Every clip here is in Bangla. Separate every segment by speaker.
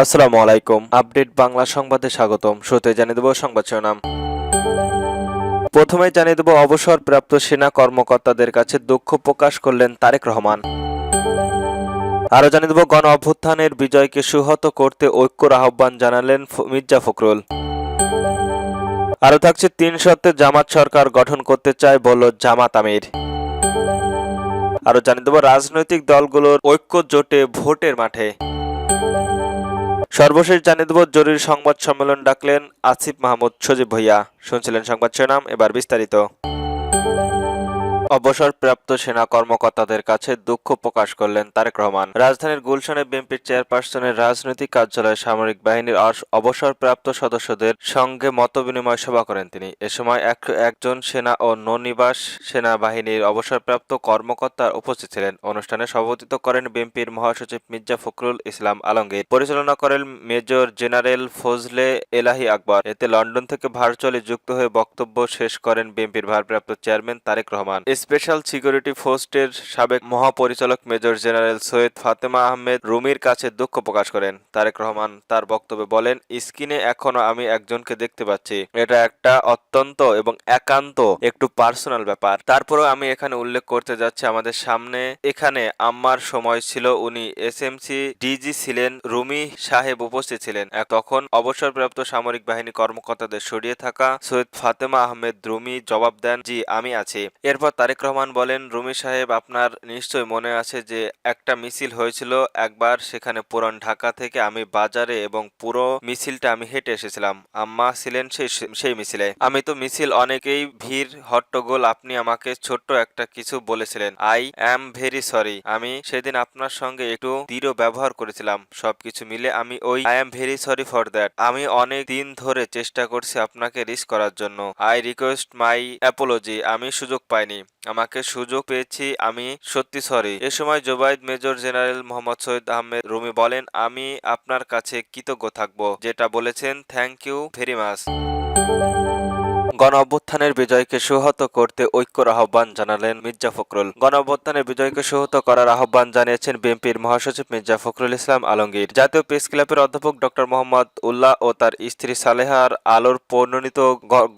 Speaker 1: আসসালামু আলাইকুম। আপডেট বাংলা সংবাদে স্বাগতম। শুরুতে জানিয়ে দেব সংবাদ শিরোনাম। প্রথমেই জানিয়ে দেব অবসরপ্রাপ্ত সেনা কর্মকর্তাদের কাছে দুঃখ প্রকাশ করলেন তারেক রহমান। আরও জানিয়ে দেব গণ অভ্যুত্থানের বিজয়কে সুহত করতে ঐক্যর আহ্বান জানালেন মির্জা ফখরুল। আরও থাকছে ৩ শর্তে জামাত সরকার গঠন করতে চায় বলল জামাত আমির। আরও জানিয়ে দেব রাজনৈতিক দলগুলোর ঐক্য জোটে ভোটের মাঠে। সর্বশেষ জানিয়ে দেব জরুরি সংবাদ সম্মেলন ডাকলেন আসিফ মাহমুদ সজীব ভুঁইয়া। শুনছিলেন সংবাদ শিরোনাম, এবার বিস্তারিত। অবসরপ্রাপ্ত সেনা কর্মকর্তাদের কাছে দুঃখ প্রকাশ করলেন তারেক রহমান। রাজধানীর গুলশানে বিএনপির চেয়ারপারসনের রাজনৈতিক কার্যালয়ে সামরিক বাহিনীর অবসরপ্রাপ্ত সদস্যদের সঙ্গে মতবিনিময় সভা করেন তিনি। এ সময় একজন সেনা ও নৌনিবাস সেনাবাহিনীর অবসরপ্রাপ্ত কর্মকর্তা উপস্থিত ছিলেন। অনুষ্ঠানে সভাপতিত্ব করেন বিএনপির মহাসচিব মির্জা ফখরুল ইসলাম আলমগীর। পরিচালনা করেন মেজর জেনারেল ফজলে এলাহি আকবর। এতে লন্ডন থেকে ভার্চুয়ালি যুক্ত হয়ে বক্তব্য শেষ করেন বিএনপির ভারপ্রাপ্ত chairman Tarique Rahman. Special security ফোর্সের সাবেক মহাপরিচালক মেজর জেনারেল সৈয়দ ফাতেমা আহমেদ রুমির কাছে দুঃখ প্রকাশ করেন। তারেক রহমান তার বক্তব্যে বলেন, স্ক্রিনে এখনো আমি একজনকে দেখতে পাচ্ছি। এটা একটা অত্যন্ত এবং একান্ত একটু পার্সোনাল ব্যাপার। তারপরেও আমি এখানে উল্লেখ করতে যাচ্ছি, আমাদের সামনে এখানে আম্মার সময় ছিল, উনি এসএমসি ডিজি ছিলেন, রুমি সাহেব উপস্থিত ছিলেন। তখন অবসরপ্রাপ্ত সামরিক বাহিনী কর্মকর্তাদের সরিয়ে থাকা সৈয়দ ফাতেমা আহমেদ রুমি জবাব দেন, জি আমি আছি। এরপর তারেক রহমান বলেন, রুমি সাহেব, আপনার নিশ্চয় মনে আছে যে একটা মিছিল হয়েছিল একবার, সেখানে পুরান ঢাকা থেকে আমি বাজারে এবং পুরো মিছিলটা আমি হেঁটে এসেছিলাম। আম্মা ছিলেন সেই মিছিলে। আমি তো মিছিল অনেকেই ভিড় হট্টগোল, আপনি আমাকে ছোট্ট একটা কিছু বলেছিলেন, আই অ্যাম ভেরি সরি। আমি সেদিন আপনার সঙ্গে একটু দৃঢ় ব্যবহার করেছিলাম। সবকিছু মিলে আমি ওই I am very sorry for that. আমি অনেক দিন ধরে চেষ্টা করছি আপনাকে রিচ করার জন্য। I request my Apology. আমি সুযোগ পাইনি, আমাকে সুযোগ পেয়েছি, আমি সত্যি সরি। এ সময় জোবাইদ মেজর জেনারেল মোহাম্মদ সৈয়দ আহমেদ রুমি বলেন, আমি আপনার কাছে কৃতজ্ঞ থাকব যেটা বলেছেন। Thank you very much. গণ অভ্যুত্থানের বিজয়কে সুহত করতে ঐক্যর আহ্বান জানালেন মির্জা ফখরুল। গণ অভ্যুত্থানের বিজয়কে সুহত করার আহ্বান জানিয়েছেন বিএনপির মহাসচিব মির্জা ফখরুল ইসলাম আলমগীর। জাতীয় প্রেস ক্লাবের অধ্যাপক ডক্টর মোহাম্মদ উল্লাহ ও তার স্ত্রী সালেহার আলোর পরিণীত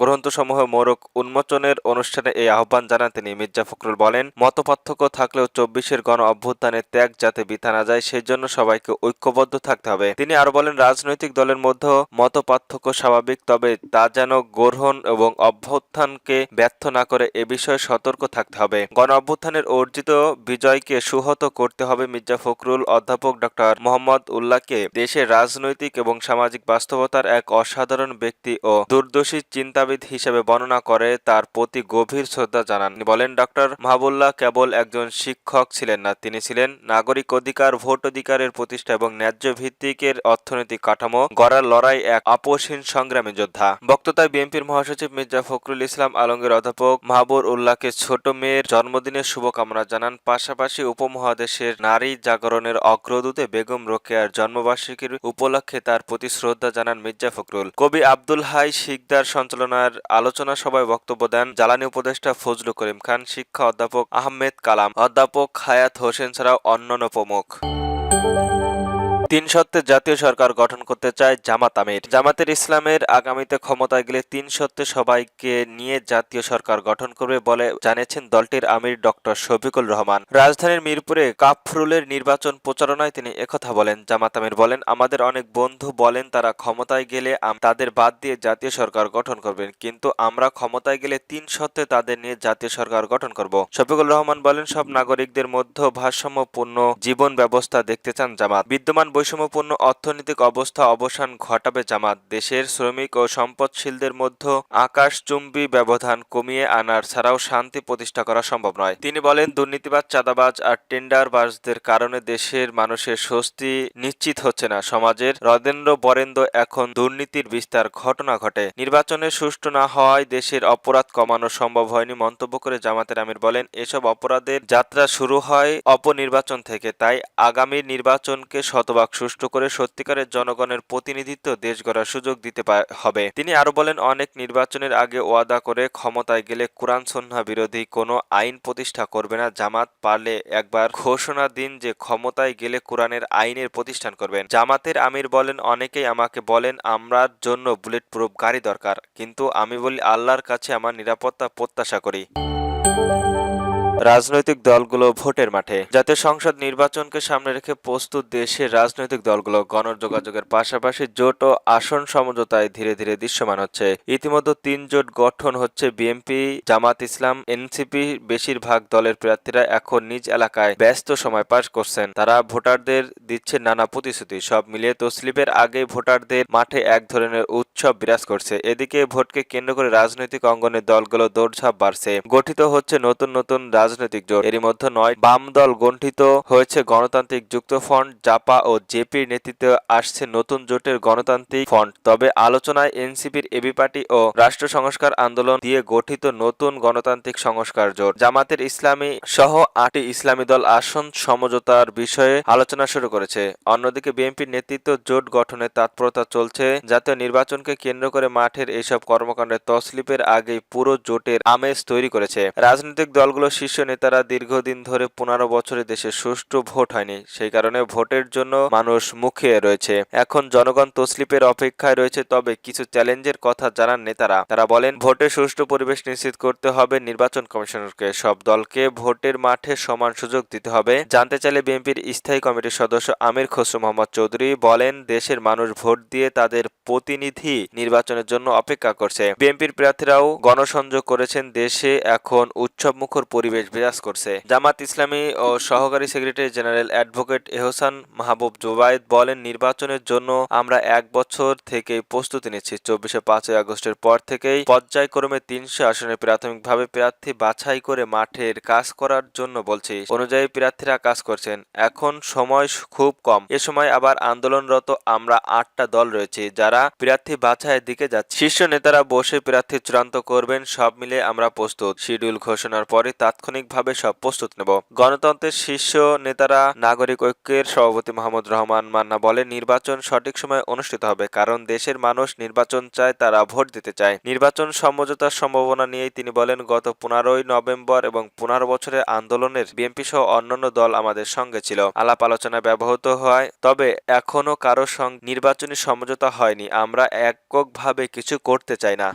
Speaker 1: গ্রন্থসমূহ মোড়ক উন্মোচনের অনুষ্ঠানে এই আহ্বান জানান তিনি। মির্জা ফখরুল বলেন, মতপার্থক্য থাকলেও ২৪-এর গণ অভ্যুত্থানের ত্যাগ যাতে বৃথা না যায়, সেজন্য সবাইকে ঐক্যবদ্ধ থাকতে হবে। তিনি আরো বলেন, রাজনৈতিক দলের মধ্যে মতপার্থক্য স্বাভাবিক, তবে তা যেন গ্রহণ এবং অভ্যুত্থানকে ব্যর্থ না করে এ বিষয়ে সতর্ক থাকতে হবে। গণ অভ্যুত্থানের অর্জিত বিজয়কে সুহত করতে হবে। মির্জা ফখরুল অধ্যাপক ডক্টর মোহাম্মদ উল্লাহকে দেশের রাজনৈতিক এবং সামাজিক বাস্তবতার এক অসাধারণ ব্যক্তি ও দূরদর্শী চিন্তাবিদ হিসেবে বর্ণনা করে তার প্রতি গভীর শ্রদ্ধা জানান। বলেন, ডক্টর মাহবুবুল্লাহ কেবল একজন শিক্ষক ছিলেন না, তিনি ছিলেন নাগরিক অধিকার, ভোট অধিকারের প্রতিষ্ঠা এবং ন্যায্য ভিত্তিকের অর্থনৈতিক কাঠামো গড়ার লড়াই এক আপোষহীন সংগ্রামী যোদ্ধা। বক্তৃতায় বিএনপির মহাসচিব মির্জা ফখরুল ইসলাম আলমগীর অধ্যাপক মাহবুব উল্লাহকে ছোট মেয়ের জন্মদিনের শুভকামনা জানান। পাশাপাশি উপমহাদেশের নারী জাগরণের অগ্রদূতে বেগম রোকেয়ার জন্মবার্ষিকীর উপলক্ষে তার প্রতি শ্রদ্ধা জানান মির্জা ফখরুল। কবি আব্দুল হাই শিকদার সঞ্চালনার আলোচনা সভায় বক্তব্য দেন জ্বালানি উপদেষ্টা ফজলুল করিম খান, শিক্ষা অধ্যাপক আহমেদ কালাম, অধ্যাপক হায়াত হোসেন ছাড়াও অন্যান্য প্রমুখ। ৩ শর্তে জাতীয় সরকার গঠন করতে চায় জামাত আমির। জামাতের ইসলামের আগামীতে ক্ষমতায় গেলে ৩ শর্তে সবাইকে নিয়ে জাতীয় সরকার গঠন করবে বলে জানিয়েছেন দলটির আমির ডক্টর শফিকুল রহমান। রাজধানীর মিরপুরে কাফরুলের নির্বাচন প্রচারণায় তিনি একথা বলেন। জামাত আমির বলেন, আমাদের অনেক বন্ধু বলেন তারা ক্ষমতায় গেলে তাদের বাদ দিয়ে জাতীয় সরকার গঠন করবেন, কিন্তু আমরা ক্ষমতায় গেলে ৩ শর্তে তাদের নিয়ে জাতীয় সরকার গঠন করব। শফিকুল রহমান বলেন, সব নাগরিকদের মধ্যে ভারসাম্যপূর্ণ জীবন ব্যবস্থা দেখতে চান জামাত। বিদ্যমান বৈষম্যপূর্ণ অর্থনৈতিক অবস্থা অবসান ঘটাবে জামাত। দেশের শ্রমিক ও সম্পদশীলদের মধ্যে আকাশচুম্বী ব্যবধান কমিয়ে আনার ছাড়াও শান্তি প্রতিষ্ঠা করা সম্ভব নয়। তিনি বলেন, দুর্নীতিবাজ, চাঁদাবাজ আর টেন্ডারবাজদের কারণে দেশের মানুষের স্বস্তি নিশ্চিত হচ্ছে না। সমাজের রদেন্দ্র বরেন্দ্র এখন দুর্নীতির বিস্তার ঘটনা ঘটে। নির্বাচনে সুষ্ঠু না হওয়ায় দেশের অপরাধ কমানো সম্ভব হয়নি মন্তব্য করে জামাতের আমির বলেন, এসব অপরাধের যাত্রা শুরু হয় অপনির্বাচন থেকে, তাই আগামী নির্বাচনকে শতভাগ ব্লক সুষ্ঠু করে সত্যিকারের জনগণের প্রতিনিধিত্ব দেশ গড়ার সুযোগ দিতে হবে। তিনি আরো বলেন, অনেক নির্বাচনের আগে ওয়াদা করে ক্ষমতায় গেলে কুরআন সুন্নাহ বিরোধী কোনো আইন প্রতিষ্ঠা করবে না। জামাত পারলে একবার ঘোষণা দিন যে ক্ষমতায় গেলে কোরআনের আইনের প্রতিষ্ঠান করবেন। জামাতের আমির বলেন, অনেকেই আমাকে বলেন আমার জন্য বুলেট প্রুফ গাড়ি দরকার, কিন্তু আমি বলি আল্লাহর কাছে আমার নিরাপত্তা প্রত্যাশা করি। রাজনৈতিক দলগুলো ভোটের মাঠে। জাতীয় সংসদ নির্বাচনকে সামনে রেখে প্রস্তুত দেশের রাজনৈতিক দলগুলো গণযোগাযোগের পাশাপাশি জোট ও আসন সমঝোতায় ধীরে ধীরে দৃশ্যমান হচ্ছে। ইতিমধ্যে ৩ জোট গঠন হচ্ছে। বিএনপি, জামাত ইসলাম, এনসিপি। বেশিরভাগ দলের প্রার্থীরা এখন নিজ এলাকায় ব্যস্ত সময় পাস করছেন। তারা ভোটারদের দিচ্ছে নানা প্রতিশ্রুতি। সব মিলিয়ে তসলিপের আগেই ভোটারদের মাঠে এক ধরনের উৎসব বিরাজ করছে। এদিকে ভোটকে কেন্দ্র করে রাজনৈতিক অঙ্গনের দলগুলো দৌড়ঝাঁপ বাড়ছে। গঠিত হচ্ছে নতুন নতুন রাজনৈতিক জোট। এরই মধ্যে ৯ বাম দল গঠিত হয়েছে। গণতান্ত্রিক যুক্তফ্রন্ট, জাপা ও জেপির নেতৃত্বে আসছে নতুন জোটের গণতান্ত্রিক ফ্রন্ট। তবে আলোচনায় এনসিপির এবি পার্টি ও রাষ্ট্র সংস্কার আন্দোলন দিয়ে গঠিত নতুন গণতান্ত্রিক সংস্কার জোট। জামাতের ইসলামী সহ ৮টি ইসলামী দল আসন সমঝোতার বিষয়ে আলোচনা শুরু করেছে। অন্যদিকে বিএনপির নেতৃত্ব জোট গঠনের তৎপরতা চলছে। জাতীয় নির্বাচনকে কেন্দ্র করে মাঠের এইসব কর্মকাণ্ডে তসলিপের আগেই পুরো জোটের আমেজ তৈরি করেছে। রাজনৈতিক দলগুলোর শীর্ষ নেতারা দীর্ঘদিন ধরে ১৫ বছরে দেশে সুষ্ঠু ভোট হয়নি, সেই কারণে ভোটের জন্য মানুষ মুখিয়ে রয়েছে। এখন জনগণ তসলিপের অপেক্ষায় রয়েছে। তবে কিছু চ্যালেঞ্জের কথা জানান নেতারা। তারা বলেন, ভোটে সুষ্ঠু পরিবেশ নিশ্চিত করতে হবে নির্বাচন কমিশনারকে। সব দলকে ভোটের মাঠে সমান সুযোগ দিতে হবে। জানতে চাইলে বিএনপির স্থায়ী কমিটির সদস্য আমির খসরু মোহাম্মদ চৌধুরী বলেন, দেশের মানুষ ভোট দিয়ে তাদের প্রতিনিধি নির্বাচনের জন্য অপেক্ষা করছে। বিএনপির প্রার্থীরাও গণসংযোগ করেছেন। দেশে এখন উৎসবমুখর পরিবেশ বিরাজ করছে। জামাত ইসলামী ও সহকারী সেক্রেটারি জেনারেল অ্যাডভোকেট এহসান মাহবুব জুবায়েদ বলেন, নির্বাচনের জন্য আমরা ১ বছর থেকে প্রস্তুতি নিচ্ছি। ২৪শে ৫ই আগস্টের পর থেকেই পর্যায়ক্রমে ৩০০ আসনে প্রাথমিকভাবে প্রার্থী বাছাই করে মাঠের কাজ করার জন্য বলছি। অনুযায়ী প্রার্থীরা কাজ করছেন। এখন সময় খুব কম। এ সময় আবার আন্দোলনরত আমরা ৮টা দল রয়েছে যারা প্রার্থী বাছাইয়ের দিকে যাচ্ছে। শীর্ষ নেতারা বসে প্রার্থী চূড়ান্ত করবেন। সব মিলে আমরা প্রস্তুত। শিডিউল ঘোষণার পরে তাৎক্ষণিকভাবে সব প্রস্তুত নেব। গণতন্ত্রের শীর্ষ নেতারা নাগরিক ঐক্যের সভাপতি মাহমুদ রহমান মান্না বলে, নির্বাচন সঠিক সময়ে অনুষ্ঠিত হবে, কারণ দেশের মানুষ নির্বাচন চায়, তারা ভোট দিতে চায়। নির্বাচন সমঝোতার সম্ভাবনা নিয়েই তিনি বলেন, গত ১৫ই নভেম্বর এবং ১৫ বছরের আন্দোলনের বিএনপি সহ অন্যান্য দল আমাদের সঙ্গে ছিল। আলাপ আলোচনা ব্যাহত হয়, তবে এখনো কারো সঙ্গে নির্বাচনী সমঝোতা হয়নি। আমরা এককভাবে কিছু করতে চাই না।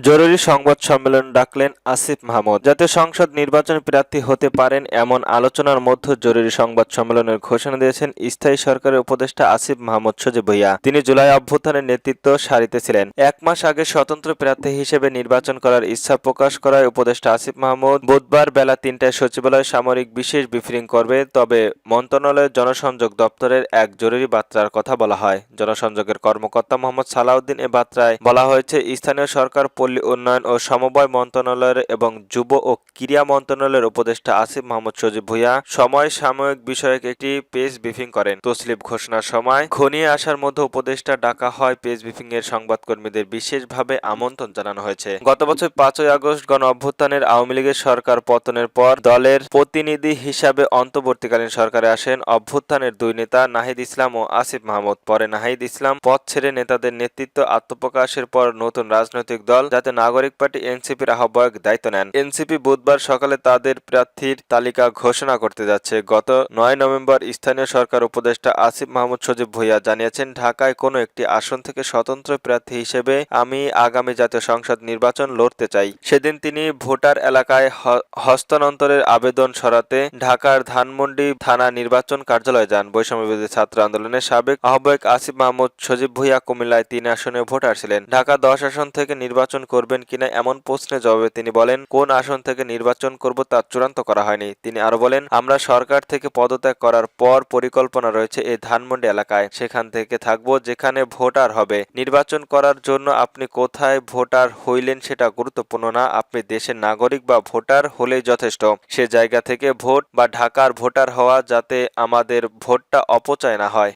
Speaker 1: জরুরি সংবাদ সম্মেলন ডাকলেন আসিফ মাহমুদ। জাতীয় সংসদ নির্বাচনে প্রার্থী হতে পারেন এমন আলোচনার মধ্যে জরুরি সংবাদ সম্মেলনের ঘোষণা দিয়েছেন স্থায়ী সরকারের উপদেষ্টা আসিফ মাহমুদ সজীব ভুঁইয়া। তিনি জুলাই অভ্যুত্থানের নেতৃত্ব সারিতে ছিলেন। ১ মাস আগে স্বতন্ত্র প্রার্থী হিসেবে নির্বাচন করার ইচ্ছা প্রকাশ করায় উপদেষ্টা আসিফ মাহমুদ বুধবার বেলা ৩টায় সচিবালয়ে সামরিক বিশেষ ব্রিফিং করবে। তবে মন্ত্রণালয়ের জনসংযোগ দপ্তরের এক জরুরি বার্তার কথা বলা হয়। জনসংযোগের কর্মকর্তা মোহাম্মদ সালাউদ্দিন এ বার্তায় বলা হয়েছে, স্থানীয় সরকার, পল্লী উন্নয়ন ও সমবায় মন্ত্রণালয়ের এবং যুব ও ক্রীড়া মন্ত্রণালয়ের উপদেষ্টা আসিফ মাহমুদ সজীব ভুঁইয়া সাময়িক বিষয়ক একটি প্রেস ব্রিফিং করেন। তসলিপ ঘোষণার সময় ঘনিয়ে আসার মধ্যে উপদেষ্টা ডাকা হয়। প্রেস ব্রিফিং এর সংবাদকর্মীদের বিশেষভাবে আমন্ত্রণ জানানো হয়েছে। গত বছর ৫ই আগস্ট গণ অভ্যুত্থানের আওয়ামী লীগের সরকার পতনের পর দলের প্রতিনিধি হিসাবে অন্তর্বর্তীকালীন সরকারে আসেন অভ্যুত্থানের ২ নেতা নাহিদ ইসলাম ও আসিফ মাহমুদ। পরে নাহিদ ইসলাম পদ ছেড়ে নেতাদের নেতৃত্ব আত্মপ্রকাশের পর নতুন রাজনৈতিক দল জাতীয় নাগরিক পার্টি এনসিপির আহ্বায়ক দায়িত্ব নেন। এনসিপি বুধবার সকালে তাদের প্রার্থীর তালিকা ঘোষণা করতে যাচ্ছে। গত ৯ নভেম্বর স্থানীয় সরকার উপদেষ্টা আসিফ মাহমুদ সজীব ভুঁইয়া জানিয়েছেন, ঢাকায় কোনো একটি আসন থেকে স্বতন্ত্র প্রার্থী হিসেবে আমি আগামী জাতীয় সংসদ নির্বাচন লড়তে চাই। সেদিন তিনি ভোটার এলাকায় হস্তান্তরের আবেদন সরাতে ঢাকার ধানমন্ডি থানা নির্বাচন কার্যালয়ে যান। বৈষম্যবিরোধী ছাত্র আন্দোলনের সাবেক আহ্বায়ক আসিফ মাহমুদ সজীব ভুঁইয়া কুমিল্লায় ৩ আসনে ভোটার ছিলেন। ঢাকা ১০ আসন থেকে নির্বাচন করবেন কিনা এমন প্রশ্নের জবাবে তিনি বলেন, কোন আসন থেকে নির্বাচন করব তা চূড়ান্ত করা হয়নি। তিনি আরো বলেন, আমরা সরকার থেকে পদত্যাগ করার পর পরিকল্পনা রয়েছে এই ধানমন্ডি এলাকায়। সেখান থেকে থাকবো যেখানে ভোটার হবে। নির্বাচন করার জন্য আপনি কোথায় ভোটার হইলেন সেটা গুরুত্বপূর্ণ না। আপনি দেশের নাগরিক বা ভোটার হলেই যথেষ্ট। সে জায়গা থেকে ভোট বা ঢাকার ভোটার হওয়া, যাতে আমাদের ভোটটা অপচয় না হয়।